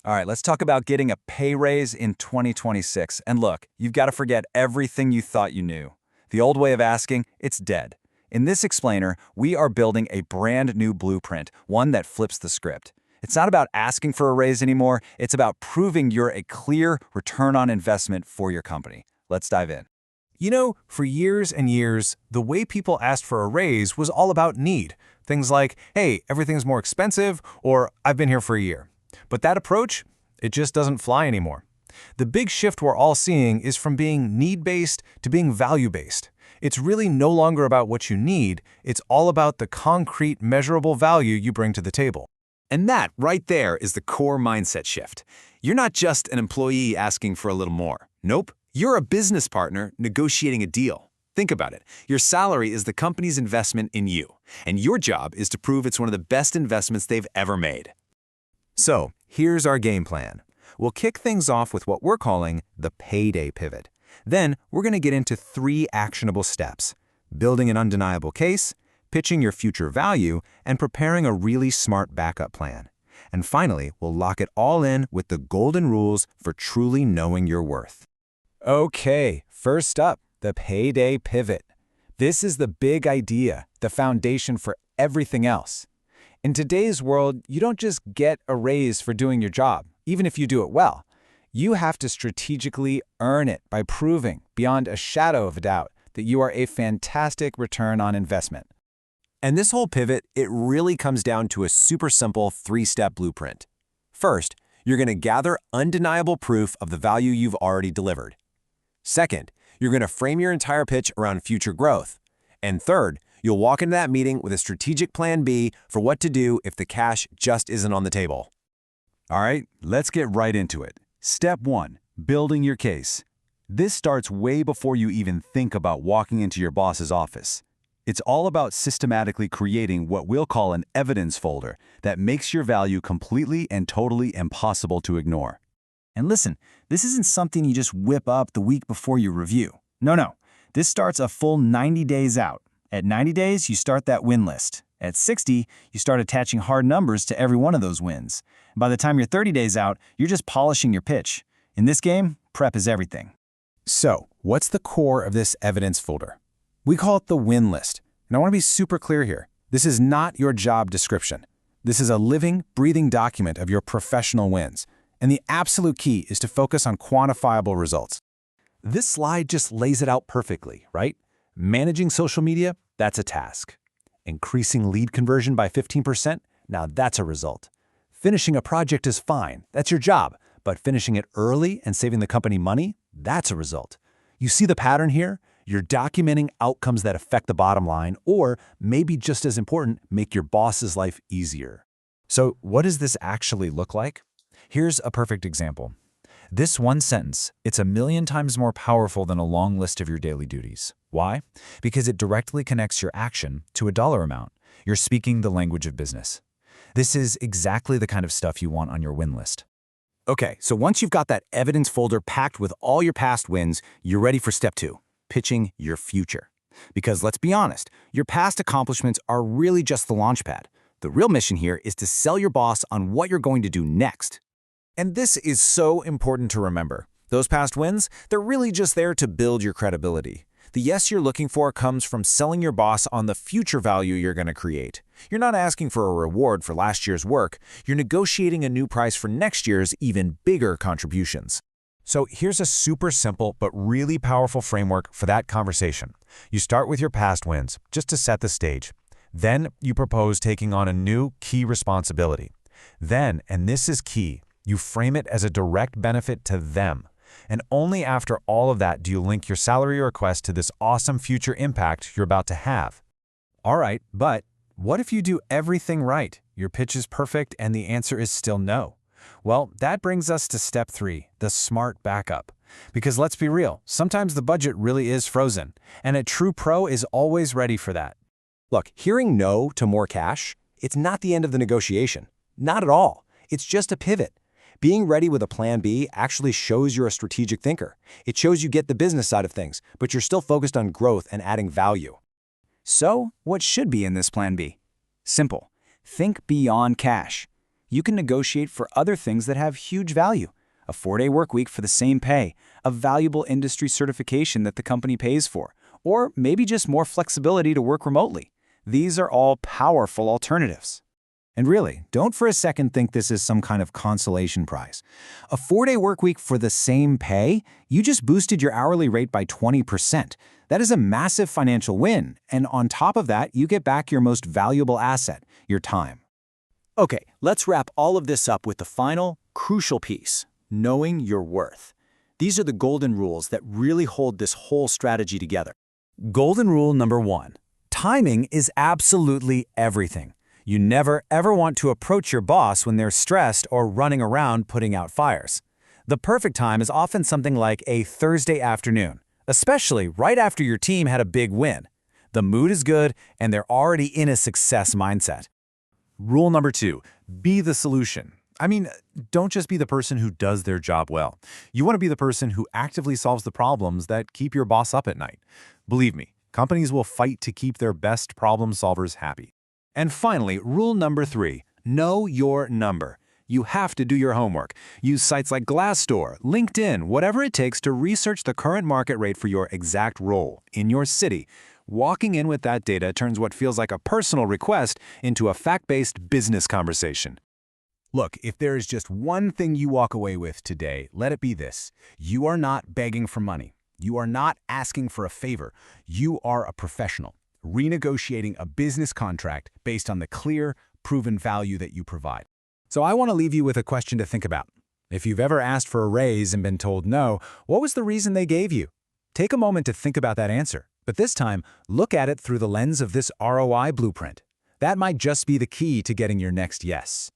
All right, let's talk about getting a pay raise in 2026. And look, you've got to forget everything you thought you knew. The old way of asking, it's dead. In this explainer, we are building a brand new blueprint, one that flips the script. It's not about asking for a raise anymore, it's about proving you're a clear return on investment for your company. Let's dive in. You know, for years and years, the way people asked for a raise was all about need. Things like, hey, everything's more expensive, or I've been here for a year. But that approach, it just doesn't fly anymore. The big shift we're all seeing is from being need-based to being value-based. It's really no longer about what you need, it's all about the concrete, measurable value you bring to the table. And that, right there, is the core mindset shift. You're not just an employee asking for a little more. Nope. You're a business partner negotiating a deal. Think about it. Your salary is the company's investment in you, and your job is to prove it's one of the best investments they've ever made. So, here's our game plan. We'll kick things off with what we're calling the payday pivot. Then, we're going to get into 3 actionable steps: building an undeniable case, pitching your future value, and preparing a really smart backup plan. And finally, we'll lock it all in with the golden rules for truly knowing your worth. Okay, first up, the payday pivot. This is the big idea, the foundation for everything else. In today's world, you don't just get a raise for doing your job, even if you do it well. You have to strategically earn it by proving, beyond a shadow of a doubt, that you are a fantastic return on investment. And this whole pivot, it really comes down to a super simple 3-step blueprint. First, you're going to gather undeniable proof of the value you've already delivered. Second, you're going to frame your entire pitch around future growth. And third, you'll walk into that meeting with a strategic plan B for what to do if the cash just isn't on the table. All right, let's get right into it. Step 1, building your case. This starts way before you even think about walking into your boss's office. It's all about systematically creating what we'll call an evidence folder that makes your value completely and totally impossible to ignore. And listen, this isn't something you just whip up the week before you review. No. This starts a full 90 days out. At 90 days, you start that win list. At 60, you start attaching hard numbers to every one of those wins. And by the time you're 30 days out, you're just polishing your pitch. In this game, prep is everything. So, what's the core of this evidence folder? We call it the win list. And I want to be super clear here. This is not your job description. This is a living, breathing document of your professional wins. And the absolute key is to focus on quantifiable results. This slide just lays it out perfectly, right? Managing social media, that's a task. Increasing lead conversion by 15%, now that's a result. Finishing a project is fine, that's your job. But finishing it early and saving the company money, that's a result. You see the pattern here? You're documenting outcomes that affect the bottom line, or maybe just as important, make your boss's life easier. So what does this actually look like? Here's a perfect example. This one sentence, it's 1,000,000 times more powerful than a long list of your daily duties. Why? Because it directly connects your action to a dollar amount. You're speaking the language of business. This is exactly the kind of stuff you want on your win list. Okay, so once you've got that evidence folder packed with all your past wins, you're ready for step 2, pitching your future. Because let's be honest, your past accomplishments are really just the launchpad. The real mission here is to sell your boss on what you're going to do next. And this is so important to remember. Those past wins, they're really just there to build your credibility. The yes you're looking for comes from selling your boss on the future value you're going to create. You're not asking for a reward for last year's work. You're negotiating a new price for next year's even bigger contributions. So here's a super simple but really powerful framework for that conversation. You start with your past wins, just to set the stage. Then you propose taking on a new key responsibility. Then, and this is key, you frame it as a direct benefit to them. And only after all of that do you link your salary request to this awesome future impact you're about to have. All right, but what if you do everything right? Your pitch is perfect and the answer is still no. Well, that brings us to step 3, the smart backup. Because let's be real, sometimes the budget really is frozen, and a true pro is always ready for that. Look, hearing no to more cash, it's not the end of the negotiation. Not at all. It's just a pivot. Being ready with a plan B actually shows you're a strategic thinker. It shows you get the business side of things, but you're still focused on growth and adding value. So, what should be in this plan B? Simple. Think beyond cash. You can negotiate for other things that have huge value. A 4-day work week for the same pay, a valuable industry certification that the company pays for, or maybe just more flexibility to work remotely. These are all powerful alternatives. And really, don't for a second think this is some kind of consolation prize. A 4-day work week for the same pay? You just boosted your hourly rate by 20%. That is a massive financial win, and on top of that, you get back your most valuable asset, your time. Okay, let's wrap all of this up with the final, crucial piece, knowing your worth. These are the golden rules that really hold this whole strategy together. Golden rule number 1. Timing is absolutely everything. You never, ever want to approach your boss when they're stressed or running around putting out fires. The perfect time is often something like a Thursday afternoon, especially right after your team had a big win. The mood is good, and they're already in a success mindset. Rule number 2, be the solution. I mean, don't just be the person who does their job well. You want to be the person who actively solves the problems that keep your boss up at night. Believe me, companies will fight to keep their best problem solvers happy. And finally, rule number 3, know your number. You have to do your homework. Use sites like Glassdoor, LinkedIn, whatever it takes to research the current market rate for your exact role in your city. Walking in with that data turns what feels like a personal request into a fact-based business conversation. Look, if there is just one thing you walk away with today, let it be this. You are not begging for money. You are not asking for a favor. You are a professional, renegotiating a business contract based on the clear, proven value that you provide. So I want to leave you with a question to think about. If you've ever asked for a raise and been told no, what was the reason they gave you? Take a moment to think about that answer, but this time, look at it through the lens of this ROI blueprint. That might just be the key to getting your next yes.